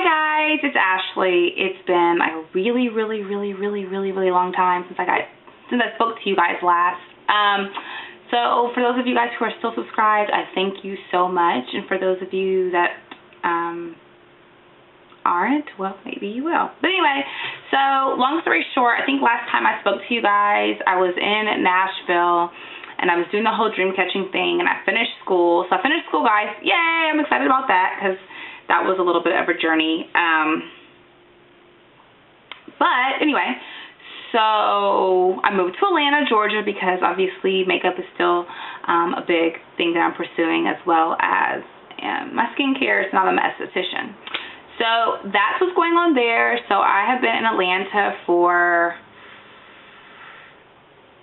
guys, it's Ashley. It's been a really long time since I spoke to you guys last. So for those of you guys who are still subscribed, I thank you so much. And for those of you that aren't, well, maybe you will. But anyway, so long story short, I think last time I spoke to you guys, I was in Nashville and I was doing the whole dream catching thing, and I finished school. So I finished school, guys. Yay! I'm excited about that because that was a little bit of a journey. But anyway, so I moved to Atlanta, Georgia, because obviously makeup is still a big thing that I'm pursuing, as well as my skincare is not an esthetician. So that's what's going on there. So I have been in Atlanta for,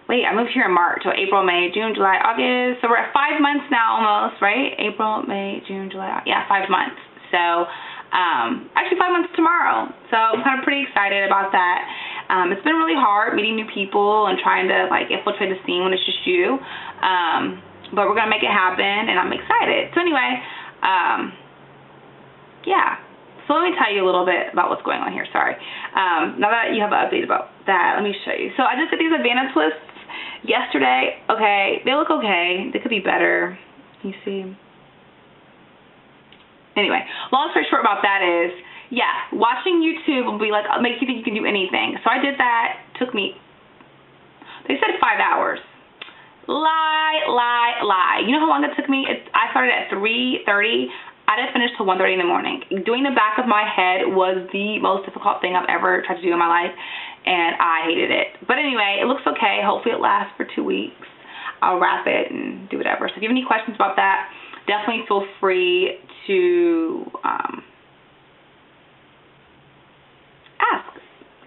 I moved here in March, so April, May, June, July, August. So we're at 5 months now almost, right? April, May, June, July, yeah, 5 months. So actually 5 months tomorrow. So I'm kind of pretty excited about that. It's been really hard meeting new people and trying to like infiltrate the scene when it's just you. But we're going to make it happen, and I'm excited. So anyway, yeah. So let me tell you a little bit about what's going on here. Sorry. Now that you have an update about that, let me show you. So I just did these Havana twists yesterday. Okay, they look okay. They could be better. Can you see? Anyway, long story short about that is, yeah, watching YouTube will be like, make you think you can do anything. So I did that. Took me, they said 5 hours. Lie. You know how long it took me? I started at 3:30. I didn't finish till 1:30 in the morning. Doing the back of my head was the most difficult thing I've ever tried to do in my life, and I hated it. But anyway, it looks okay. Hopefully it lasts for 2 weeks. I'll wrap it and do whatever. So if you have any questions about that, definitely feel free to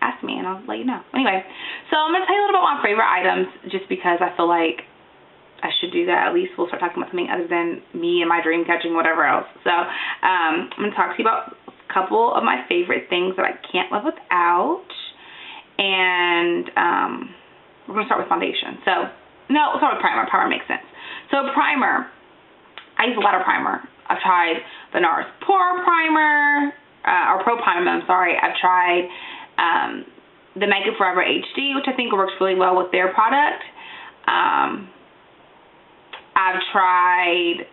ask me, and I'll let you know. Anyway, so I'm going to tell you a little about my favorite items, just because I feel like I should do that. At least we'll start talking about something other than me and my dream catching, whatever else. So I'm going to talk to you about a couple of my favorite things that I can't live without. And we're going to start with foundation. So, no, we'll start with primer. Primer makes sense. So primer. I use a lot of primer. I've tried the Nars Pore Primer, or Pro Primer, I'm sorry. I've tried the Make It Forever HD, which I think works really well with their product. I've tried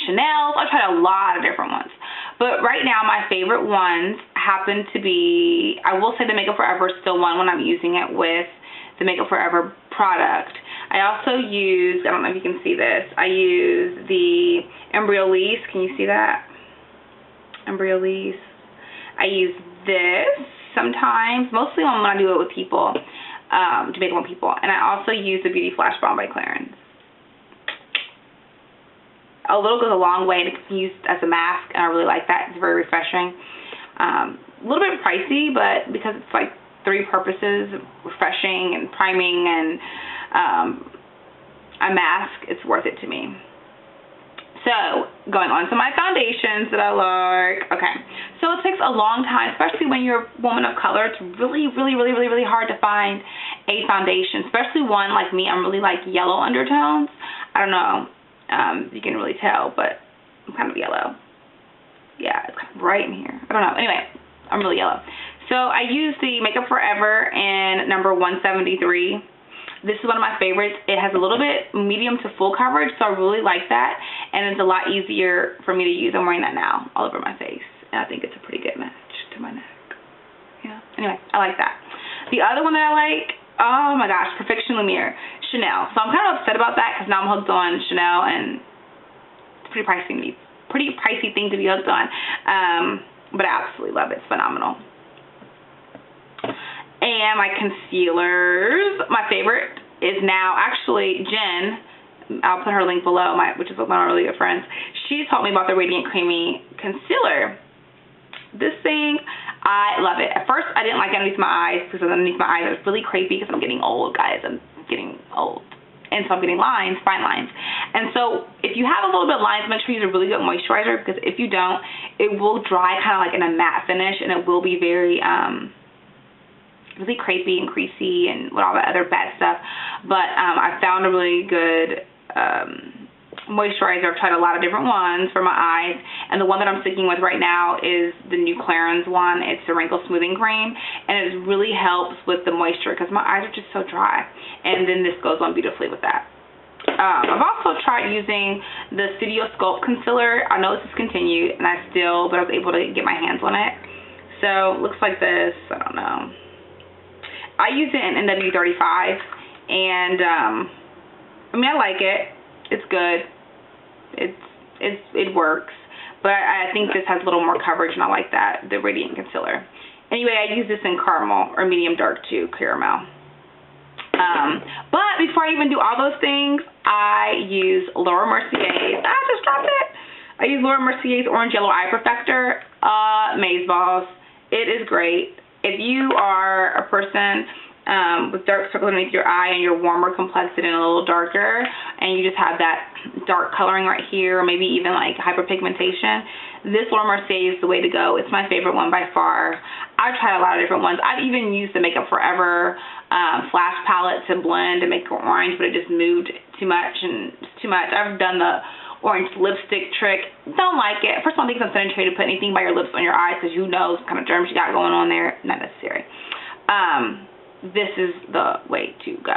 Chanel's. I've tried a lot of different ones. But right now, my favorite ones happen to be, I will say the Make It Forever is still one when I'm using it with the Make It Forever product. I also use, I don't know if you can see this, I use the Embryolisse. Can you see that? Embryolisse. I use this sometimes, mostly when I do it with people, to make it with people. And I also use the Beauty Flash Balm by Clarins. A little goes a long way, and it can be used as a mask, and I really like that. It's very refreshing. A little bit pricey, but because it's like 3 purposes, refreshing and priming and a mask, it's worth it to me. So, going on to my foundations that I like. Okay, so it takes a long time, especially when you're a woman of color. It's really hard to find a foundation, especially one like me. I'm really like yellow undertones. I don't know. You can really tell, but I'm kind of yellow. Yeah, it's kind of bright in here. I don't know. Anyway, I'm really yellow. So I use the Make Up Forever in number 173. This is one of my favorites. It has a little bit medium to full coverage, so I really like that. And it's a lot easier for me to use. I'm wearing that now all over my face. And I think it's a pretty good match to my neck. Yeah. Anyway, I like that. The other one that I like, oh my gosh, Perfection Lumiere. Chanel. So I'm kind of upset about that because now I'm hooked on Chanel, and it's pretty pricey thing to be hooked on. But I absolutely love it. It's phenomenal. And my concealers, my favorite is now actually Jen. I'll put her link below, which is one of my really good friends. She taught me about the Radiant Creamy Concealer. This thing, I love it. At first, I didn't like it underneath my eyes because underneath my eyes it was really crepey because I'm getting old, guys. I'm getting old. And so I'm getting lines, fine lines. And so if you have a little bit of lines, make sure you use a really good moisturizer, because if you don't, it will dry kind of like in a matte finish, and it will be very really crepey and creasy and with all that other bad stuff. But I found a really good moisturizer. I've tried a lot of different ones for my eyes, and the one that I'm sticking with right now is the new Clarins one. It's the wrinkle smoothing cream, and it really helps with the moisture because my eyes are just so dry, and then this goes on beautifully with that. I've also tried using the Studio Sculpt concealer. I know it's discontinued, and but I was able to get my hands on it. So it looks like this. I don't know. I use it in NW35, and I mean, I like it. It's good. It works, but I think this has a little more coverage, and I like that, the Radiant Concealer. Anyway, I use this in caramel or medium dark too, caramel. But before I even do all those things, I use Laura Mercier's. I just dropped it. I use Laura Mercier's Orange Yellow Eye Perfector. Amazeballs. It is great. If you are a person with dark circles underneath your eye and you're warmer complexed and a little darker, and you just have that dark coloring right here, or maybe even like hyperpigmentation, this Laura Mercier is the way to go. It's my favorite one by far. I've tried a lot of different ones. I've even used the Makeup Forever Flash palette to blend and make it orange, but it just moved too much, and it's too much. I've done the orange lipstick trick. Don't like it. First of all, I think it's unsanitary to put anything by your lips on your eyes, because who knows what kind of germs you got going on there. Not necessary. This is the way to go.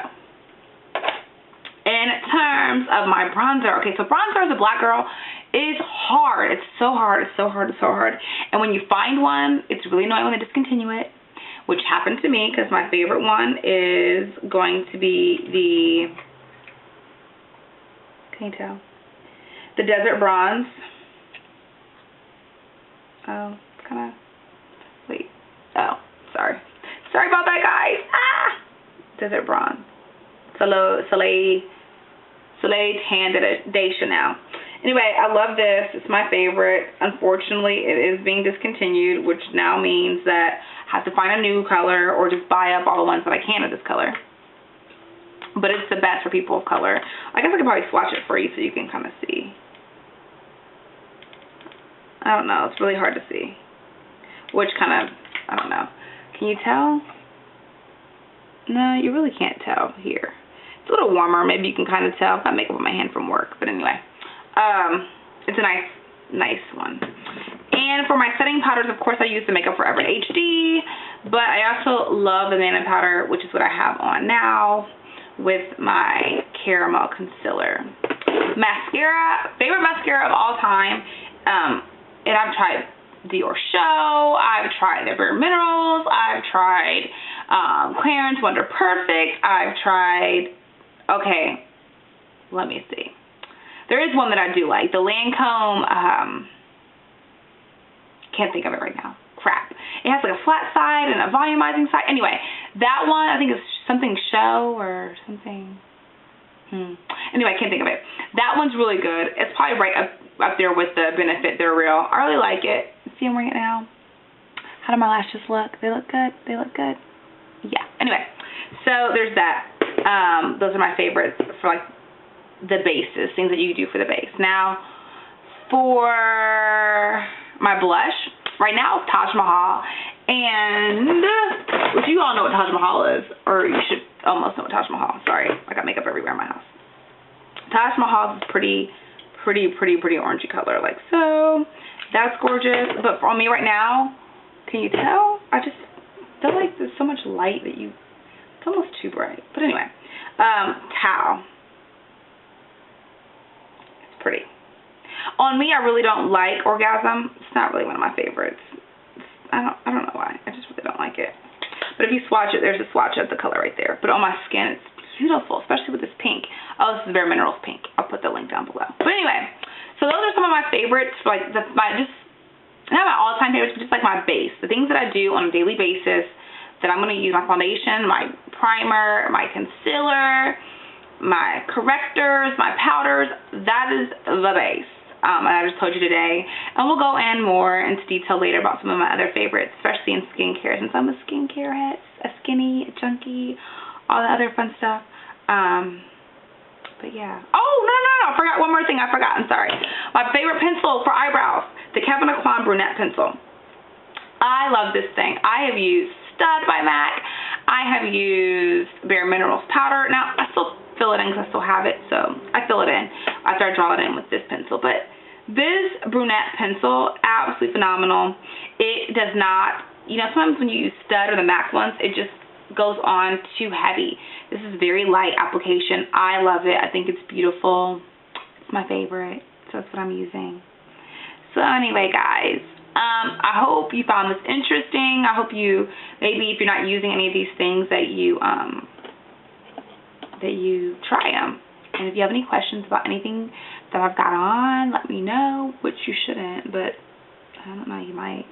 In terms of my bronzer, okay, so bronzer as a black girl is hard. It's so hard. It's so hard. It's so hard. And when you find one, it's really annoying when they discontinue it, which happened to me, because my favorite one is going to be the, can you tell? The Desert Bronze. Oh, it's kind of, wait. Oh, sorry. Sorry about that, guys. Desert Bronze. Soleil Tan de Chanel. Anyway, I love this. It's my favorite. Unfortunately, it is being discontinued, which now means that I have to find a new color or just buy up all the ones that I can of this color. But it's the best for people of color. I guess I could probably swatch it for you so you can kind of see. I don't know. It's really hard to see. Which kind of, I don't know. Can you tell? No, you really can't tell here. It's a little warmer. Maybe you can kind of tell. I've got makeup on my hand from work. But anyway, it's a nice one. And for my setting powders, of course, I use the Makeup Forever HD. But I also love the Banana Powder, which is what I have on now, with my caramel concealer. Mascara, favorite mascara of all time. And I've tried Dior Show, I've tried the Bare Minerals, I've tried Clarins Wonder Perfect, I've tried, okay, let me see. There is one that I do like, the Lancome, can't think of it right now, crap. It has like a flat side and a volumizing side. Anyway, that one, I think it's something Show or something. Anyway, I can't think of it. That one's really good. It's probably right up there with the Benefit They're Real. I really like it. See, I'm wearing it now. How do my lashes look? They look good. They look good. Yeah. Anyway, so there's that. Those are my favorites for like the bases, things that you do for the base. Now, for my blush, right now it's Taj Mahal, and which you all know what Taj Mahal is, or you should almost know what Taj Mahal. Sorry, I got makeup everywhere in my house. Taj Mahal is pretty orangey color, like so. That's gorgeous. But for me right now, can you tell? I just feel like there's so much light that it's almost too bright. But anyway, Tao. It's pretty. On me, I really don't like Orgasm. It's not really one of my favorites. I don't know why. I just really don't like it. But if you swatch it, there's a swatch of the color right there. But on my skin, it's beautiful, especially with this pink. Oh, this is Bare Minerals pink. I'll put the link down below. But anyway, so those are some of my favorites, like not my all-time favorites, but just like my base. The things that I do on a daily basis that I'm going to use: my foundation, my primer, my concealer, my correctors, my powders. That is the base. And I just told you today. And we'll go in more into detail later about some of my other favorites, especially in skincare, since I'm a skincare head, a skinny, a chunky, all the other fun stuff. But yeah. Oh, no. I forgot one more thing. I'm sorry. My favorite pencil for eyebrows, the Kevyn Brunette pencil. I love this thing. I have used Stud by MAC. I have used Bare Minerals powder. Now, I still fill it in because I still have it, so I fill it in. after I draw it in with this pencil. But this Brunette pencil, absolutely phenomenal. It does not, you know, sometimes when you use stud or the MAC ones, it just goes on too heavy. This is very light application. I love it. I think it's beautiful. It's my favorite, so that's what I'm using. So anyway, guys, I hope you found this interesting. I hope you, maybe if you're not using any of these things, that you try them. And if you have any questions about anything that I've got on, let me know, which you shouldn't, but I don't know, you might.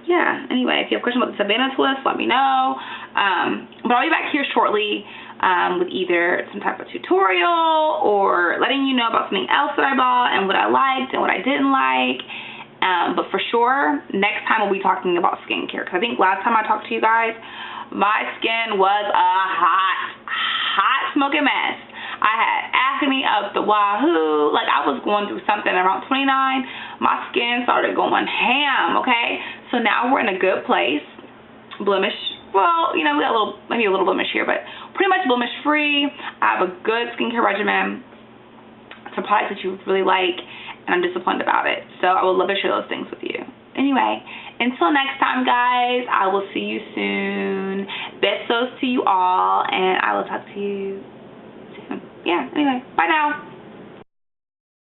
Yeah, anyway, if you have questions about the Havana twist, let me know. But I'll be back here shortly with either some type of tutorial or letting you know about something else that I bought and what I liked and what I didn't like. But for sure, next time we'll be talking about skincare, because I think last time I talked to you guys, my skin was a hot smoking mess. I had acne up the wahoo. Like, I was going through something around 29. My skin started going ham, okay? So now we're in a good place. Blemish, well, you know, we got a little, maybe a little blemish here, but pretty much blemish free. I have a good skincare regimen. Some products that you really like, and I'm disappointed about it. So I would love to share those things with you. Anyway, until next time, guys, I will see you soon. Besos to you all, and I will talk to you soon. Yeah, anyway, bye now.